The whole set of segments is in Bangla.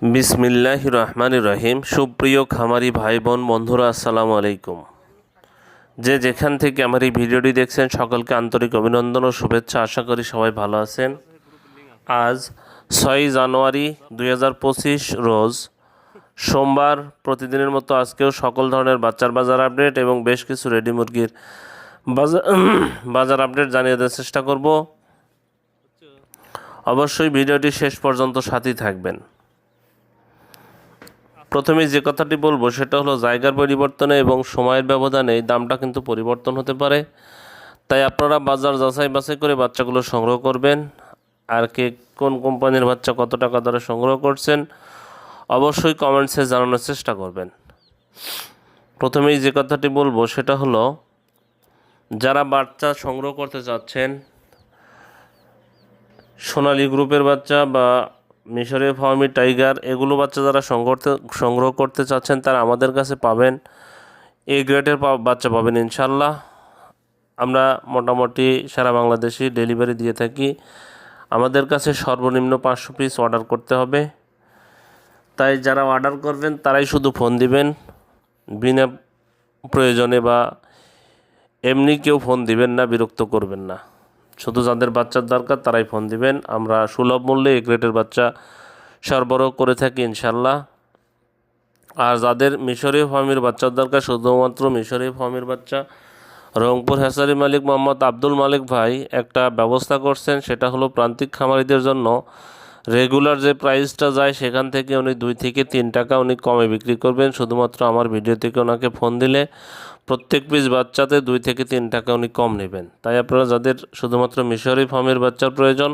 বিসমিল্লাহির রহমানির রহিম। সুপ্রিয় খামারি ভাই বোন বন্ধুরা, আসসালামু আলাইকুম। যে যেখান থেকে আমার এই ভিডিওটি দেখছেন সকলকে আন্তরিক অভিনন্দন ও শুভেচ্ছা। আশা করি সবাই ভালো আছেন। আজ 6 জানুয়ারি 2025 রোজ সোমবার। প্রতিদিনের মতো আজকেও সকল ধরনের বাচ্চার বাজার আপডেট এবং বেশ কিছু রেডি মুরগির বাজার আপডেট জানিয়ে দেওয়ার চেষ্টা করব। অবশ্যই ভিডিওটি শেষ পর্যন্ত সাথেই থাকবেন। প্রথমে যে কথাটি বলবো সেটা হলো জায়গার পরিবর্তনে এবং সময়ের ব্যবধানে এই দামটা কিন্তু পরিবর্তন হতে পারে। তাই আপনারা বাজার যাচাই বাছাই করে বাচ্চাগুলো সংগ্রহ করবেন। আর কে কোন কোম্পানির বাচ্চা কত টাকা দরে সংগ্রহ করছেন অবশ্যই কমেন্টসে জানানোর চেষ্টা করবেন। প্রথমেই যে কথাটি বলবো সেটা হলো যারা বাচ্চা সংগ্রহ করতে চাচ্ছেন, সোনালী গ্রুপের বাচ্চা বা মিশরে ফার্মি টাইগার এগুলো বাচ্চা যারা সংগ্রহ করতে চাচ্ছেন তারা আমাদের কাছে পাবেন। এ গ্রেডের বাচ্চা পাবেন ইনশাল্লাহ। আমরা মোটামুটি সারা বাংলাদেশে ডেলিভারি দিয়ে থাকি। আমাদের কাছে সর্বনিম্ন 500 পিস অর্ডার করতে হবে। তাই যারা অর্ডার করবেন তারাই শুধু ফোন দিবেন, বিনা প্রয়োজনে বা এমনি কেউ ফোন দিবেন না, বিরক্ত করবেন না। শুধু যাদের বাচ্চার দরকার তারাই ফোন দিবেন। আমরা সুলভ মূল্যে এ গ্রেডের বাচ্চা সরবরাহ করে থাকি ইনশাল্লাহ। আর যাদের মিশরীয় ফার্মের বাচ্চার দরকার, শুধুমাত্র মিশরীয় ফার্মের বাচ্চা, রংপুর হ্যাচারি মালিক মোহাম্মদ আব্দুল মালিক ভাই একটা ব্যবস্থা করছেন। সেটা হলো প্রান্তিক খামারিদের জন্য রেগুলার যে প্রাইসটা যায় সেখান থেকে উনি 2 থেকে 3 টাকা উনি কমে বিক্রি করবেন। শুধুমাত্র আমার ভিডিও থেকে ওনাকে ফোন দিলে প্রত্যেক পিস বাচ্চাতে 2 থেকে 3 টাকা উনি কম নেবেন। তাই আপনারা যাদের শুধুমাত্র মিশরি ফার্মের বাচ্চার প্রয়োজন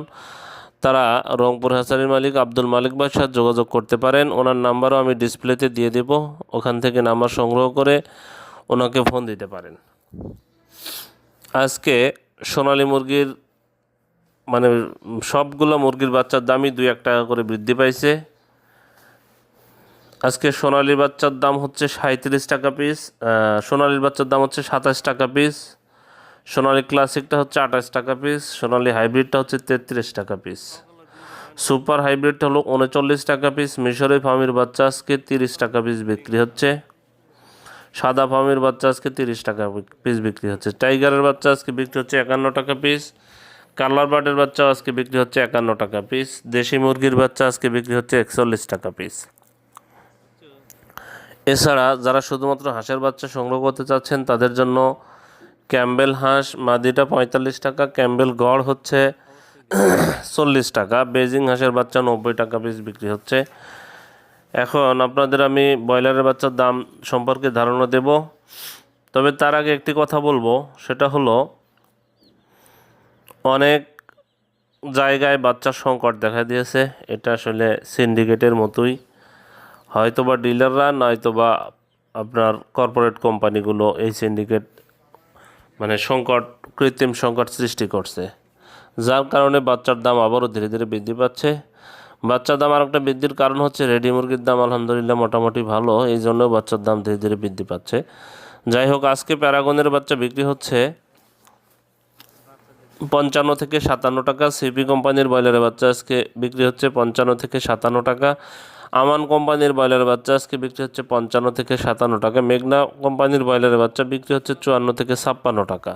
তারা রংপুর হ্যাচারির মালিক আব্দুল মালিক ভাইয়ের সাথে যোগাযোগ করতে পারেন। ওনার নাম্বারও আমি ডিসপ্লেতে দিয়ে দেব, ওখান থেকে নাম্বার সংগ্রহ করে ওনাকে ফোন দিতে পারেন। আজকে সোনালী মুরগির সবগুলো মুরগির বাচ্চার দামই 2-1 টাকা করে বৃদ্ধি পাইছে। আজকে সোনালীর বাচ্চার দাম হচ্ছে 37 টাকা পিস, সোনালীর বাচ্চার দাম হচ্ছে 27 টাকা পিস, সোনালী ক্লাসিকটা হচ্ছে 28 টাকা পিস, সোনালী হাইব্রিডটা হচ্ছে 33 টাকা পিস, সুপার হাইব্রিডটা হলো 39 টাকা পিস। মিশরি ফার্মের বাচ্চা আজকে 30 টাকা পিস বিক্রি হচ্ছে। সাদা ফার্মের বাচ্চা আজকে 30 টাকা পিস বিক্রি হচ্ছে। টাইগারের বাচ্চা আজকে বিক্রি হচ্ছে 51 টাকা পিস। কালার বার্ডের বাচ্চা আজকে বিক্রি হচ্ছে 51 টাকা পিস। দেশি মুরগির বাচ্চা আজকে বিক্রি হচ্ছে 41 টাকা পিস। এছাড়া যারা শুধুমাত্র হাঁসের বাচ্চা সংগ্রহ করতে চাচ্ছেন তাদের জন্য ক্যাম্বেল হাঁস মাদিটা 45 টাকা, ক্যাম্বেল গড় হচ্ছে 40 টাকা, বেজিং হাঁসের বাচ্চা 90 টাকা পিস বিক্রি হচ্ছে। এখন আপনাদের আমি ব্রয়লারের বাচ্চার দাম সম্পর্কে ধারণা দেব, তবে তার আগে একটি কথা বলবো, সেটা হলো অনেক জায়গায় বাচ্চার সংকট দেখা দিয়েছে। এটা আসলে সিন্ডিকেটের মতোই, হয়তোবা ডিলাররা নয়তোবা আপনার কর্পোরেট কোম্পানিগুলো এই সিন্ডিকেট সংকট, কৃত্রিম সংকট সৃষ্টি করছে, যার কারণে বাচ্চার দাম আবারও ধীরে ধীরে বৃদ্ধি পাচ্ছে। বাচ্চার দাম আরেকটা বৃদ্ধির কারণ হচ্ছে রেডি মুরগির দাম আলহামদুলিল্লাহ মোটামুটি ভালো, এই জন্য বাচ্চার দাম ধীরে ধীরে বৃদ্ধি পাচ্ছে। যাই হোক, আজকে প্যারাগনের বাচ্চা বিক্রি হচ্ছে 55 থেকে 57 টাকা। সিপি কোম্পানির ব্রয়লারের বাচ্চা আজকে বিক্রি হচ্ছে 55 থেকে 57 টাকা। আমান কোম্পানির ব্রয়লারের বাচ্চা আজকে বিক্রি হচ্ছে 55 থেকে 57 টাকা। মেঘনা কোম্পানির ব্রয়লারের বাচ্চা বিক্রি হচ্ছে 54 থেকে 56 টাকা।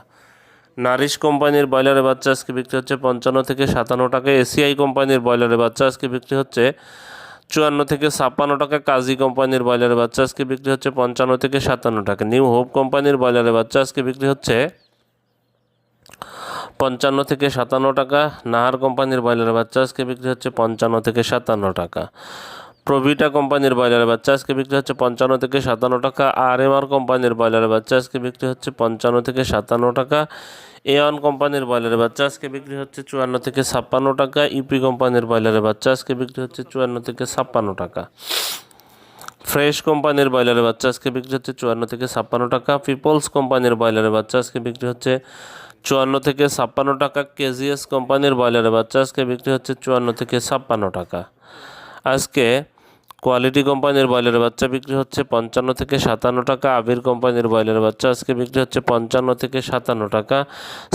নারিশ কোম্পানির ব্রয়লারের বাচ্চা আজকে বিক্রি হচ্ছে 55 থেকে 57 টাকা। এসিআই কোম্পানির ব্রয়লারের বাচ্চা আজকে বিক্রি হচ্ছে 54 থেকে 56 টাকা। কাজী কোম্পানির ব্রয়লারের বাচ্চা আজকে বিক্রি হচ্ছে 55 থেকে 57 টাকা। নিউ হোপ কোম্পানির ব্রয়লারের বাচ্চা আজকে বিক্রি হচ্ছে 55 থেকে 57 টাকা। নাহার কোম্পানির ব্রয়লারের বাচ্চা আজকে বিক্রি হচ্ছে 55 থেকে 57 টাকা। প্রভিটা কোম্পানির ব্রয়লারের বাচ্চা আজকে বিক্রি হচ্ছে 55 থেকে 57 টাকা। আরএমআর কোম্পানির ব্রয়লারের বাচ্চা আজকে বিক্রি হচ্ছে 55 থেকে 57 টাকা। এওয়ান কোম্পানির ব্রয়লারের বাচ্চা আজকে বিক্রি হচ্ছে 54 থেকে 56 টাকা। ইপি কোম্পানির ব্রয়লারের বাচ্চা আজকে বিক্রি হচ্ছে 54 থেকে 56 টাকা। ফ্রেশ কোম্পানির ব্রয়লারের বাচ্চা আজকে বিক্রি হচ্ছে 54 থেকে 56 টাকা। পিপলস কোম্পানির ব্রয়লারের বাচ্চা আজকে বিক্রি হচ্ছে 54 থেকে 56 টাকা। কেজিএস কোম্পানির ব্রয়লারের বাচ্চা আজকে বিক্রি হচ্ছে 54 থেকে 56 টাকা। আজকে কোয়ালিটি কোম্পানির ব্রয়লারের বাচ্চা বিক্রি হচ্ছে 55 থেকে 57 টাকা। আবির কোম্পানির ব্রয়লারের বাচ্চা আজকে বিক্রি হচ্ছে 55 থেকে 57 টাকা।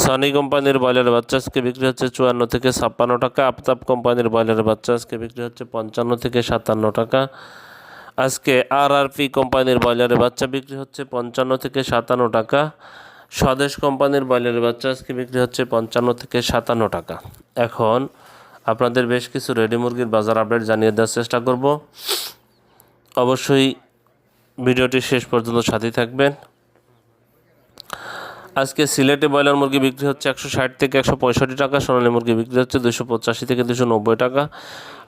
সনি কোম্পানির ব্রয়লারের বাচ্চা আজকে বিক্রি হচ্ছে 54 থেকে 56 টাকা। আফতাব কোম্পানির ব্রয়লারের বাচ্চা আজকে বিক্রি হচ্ছে 55 থেকে 57 টাকা। আজকে আরআরপি কোম্পানির ব্রয়লারের বাচ্চা বিক্রি হচ্ছে 55 থেকে 57 টাকা। স্বদেশ কোম্পানির ব্রয়লারের বাচ্চা আজকে বিক্রি হচ্ছে 55 থেকে 57 টাকা। এখন আপনাদের বেশ কিছু রেডি মুরগির বাজার আপডেট জানিয়ে দেওয়ার চেষ্টা করব। অবশ্যই ভিডিওটি শেষ পর্যন্ত সাথে থাকবেন। আজকে সিলেটে ব্রয়লার মুরগি বিক্রি হচ্ছে 160 থেকে 165 টাকা। সোনালী মুরগি বিক্রি হচ্ছে 285 থেকে 290 টাকা।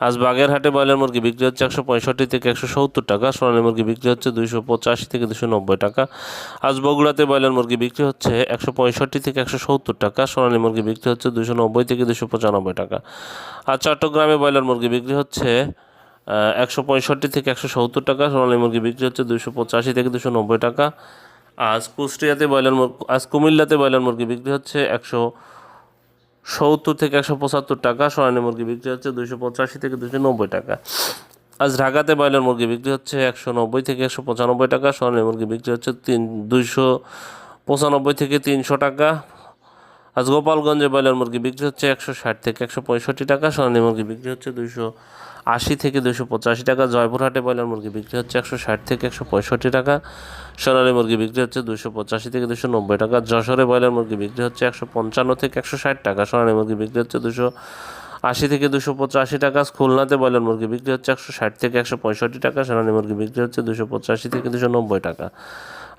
আজ বাগেরহাটে ব্রয়লার মুরগি বিক্রি হচ্ছে 165 থেকে 170 টাকা। সোনালী মুরগি বিক্রি হচ্ছে 285 থেকে 290 টাকা। আজ বগুড়াতে ব্রয়লার মুরগি বিক্রি হচ্ছে 165 থেকে 170 টাকা। সোনালী মুরগি বিক্রি হচ্ছে 290 থেকে 295 টাকা। আর চট্টগ্রামে ব্রয়লার মুরগি বিক্রি হচ্ছে 165 থেকে 170 টাকা। সোনালী মুরগি বিক্রি হচ্ছে 285 থেকে 290 টাকা। আজ কুমিল্লাতে ব্রয়লার মুরগি বিক্রি হচ্ছে 170 থেকে 175 টাকা। সোনালী মুরগি বিক্রি হচ্ছে 285 থেকে 290 টাকা। আজ ঢাকাতে ব্রয়লার মুরগি বিক্রি হচ্ছে 190 থেকে 195 টাকা। সোনালী মুরগি বিক্রি হচ্ছে 295 থেকে 300 টাকা। আজ গোপালগঞ্জে ব্রয়লার মুরগি বিক্রি হচ্ছে 160 থেকে 165 টাকা। সোনালী মুরগি বিক্রি হচ্ছে 280 থেকে 285 টাকা। জয়পুরহাটে ব্রয়লার মুরগি বিক্রি হচ্ছে 160 থেকে 165 টাকা। সোনালী মুরগি বিক্রি হচ্ছে 285 থেকে 290 টাকা। যশোরে ব্রয়লার মুরগি বিক্রি হচ্ছে 155 থেকে 160 টাকা। সোনালী মুরগি বিক্রি হচ্ছে 280 থেকে 285 টাকা। খুলনাতে ব্রয়লার মুরগি বিক্রি হচ্ছে 160 থেকে 165 টাকা। সোনালী মুরগি বিক্রি হচ্ছে 285 থেকে 290 টাকা।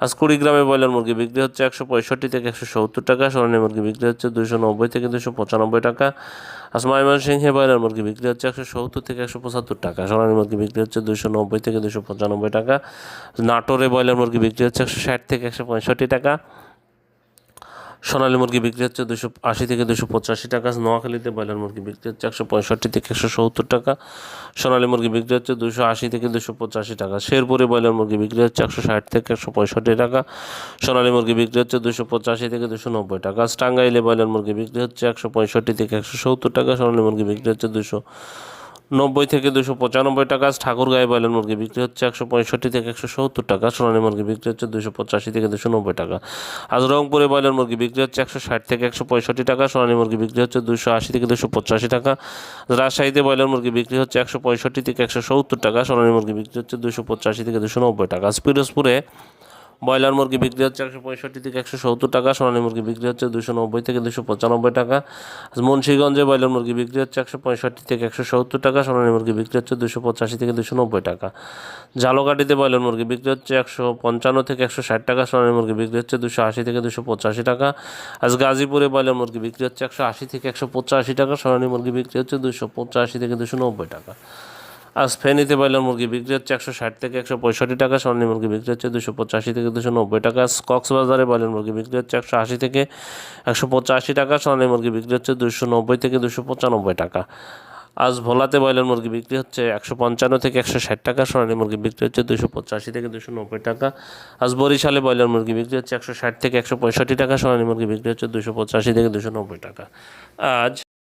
আজ কুড়িগ্রামে ব্রয়লার মুরগি বিক্রি হচ্ছে 165 থেকে 170 টাকা। সোনালী মুরগি বিক্রি হচ্ছে 290 থেকে 295 টাকা। আজ ময়মনসিংহে ব্রয়লার মুরগি বিক্রি হচ্ছে 170 থেকে 175 টাকা। সোনালী মুরগি বিক্রি হচ্ছে 290 থেকে 295 টাকা। নাটোরে ব্রয়লার মুরগি বিক্রি হচ্ছে 160 থেকে 165 টাকা। সোনালী মুরগি বিক্রি হচ্ছে 280 থেকে 285 টাকা। নোয়াখালীতে ব্রয়লার মুরগি বিক্রি হচ্ছে 165 থেকে 170 টাকা। সোনালী মুরগি বিক্রি হচ্ছে 280 থেকে 285 টাকা। শেরপুরে ব্রয়লার মুরগি বিক্রি হচ্ছে 160 থেকে 165 টাকা। সোনালী মুরগি বিক্রি হচ্ছে 285 থেকে 290 টাকা। টাঙ্গাইলে ব্রয়লার মুরগি বিক্রি হচ্ছে 165 থেকে 170 টাকা। সোনালী মুরগি বিক্রি হচ্ছে 290 থেকে 295 টাকা। ঠাকুরগাঁয়ে ব্রয়লার মুরগি বিক্রি হচ্ছে 165 থেকে 170 টাকা। সোনালী মুরগি বিক্রি হচ্ছে 285 থেকে 290 টাকা। আজ রংপুরে ব্রয়লার মুরগি বিক্রি হচ্ছে 160 থেকে 165 টাকা। সোনালী মুরগি বিক্রি হচ্ছে 280 থেকে 285 টাকা। রাজশাহীতে ব্রয়লার মুরগি বিক্রি হচ্ছে 165 থেকে 170 টাকা। সোনালী মুরগি বিক্রি হচ্ছে 285 থেকে 290 টাকা। আজ পিরোজপুরে ব্রয়লার মুরগি বিক্রি হচ্ছে 165 থেকে 170 টাকা। সোনালী মুরগি বিক্রি হচ্ছে 290 থেকে 295 টাকা। মুন্সিগঞ্জে ব্রয়লার মুরগি বিক্রি হচ্ছে 165 থেকে 170 টাকা। সোনালী মুরগি বিক্রি হচ্ছে 285 থেকে 290 টাকা। ঝালকাঠিতে ব্রয়লার মুরগি বিক্রি হচ্ছে 155 থেকে 160 টাকা। সোনালী মুরগি বিক্রি হচ্ছে 280 থেকে 285 টাকা। আজ গাজীপুরে ব্রয়লার মুরগি বিক্রি হচ্ছে 180 থেকে 185 টাকা। সোনালী মুরগি বিক্রি হচ্ছে 285 থেকে 290 টাকা। আজ ফেনীতে ব্রয়লার মুরগি বিক্রি হচ্ছে 160 থেকে 165 টাকা। সোনালী মুরগি বিক্রি হচ্ছে 285 থেকে 290 টাকা। কক্সবাজারে ব্রয়লার মুরগি বিক্রি হচ্ছে 180 থেকে 185 টাকা। সোনালী মুরগি বিক্রি হচ্ছে 290 থেকে 295 টাকা। আজ ভোলাতে ব্রয়লার মুরগি বিক্রি হচ্ছে 155 থেকে 160 টাকা। সোনালী মুরগি বিক্রি হচ্ছে 285 থেকে 290 টাকা। আজ বরিশালে ব্রয়লার মুরগি বিক্রি হচ্ছে 160 থেকে 165 টাকা। সোনালী মুরগি বিক্রি হচ্ছে 285 থেকে 290 টাকা। আজ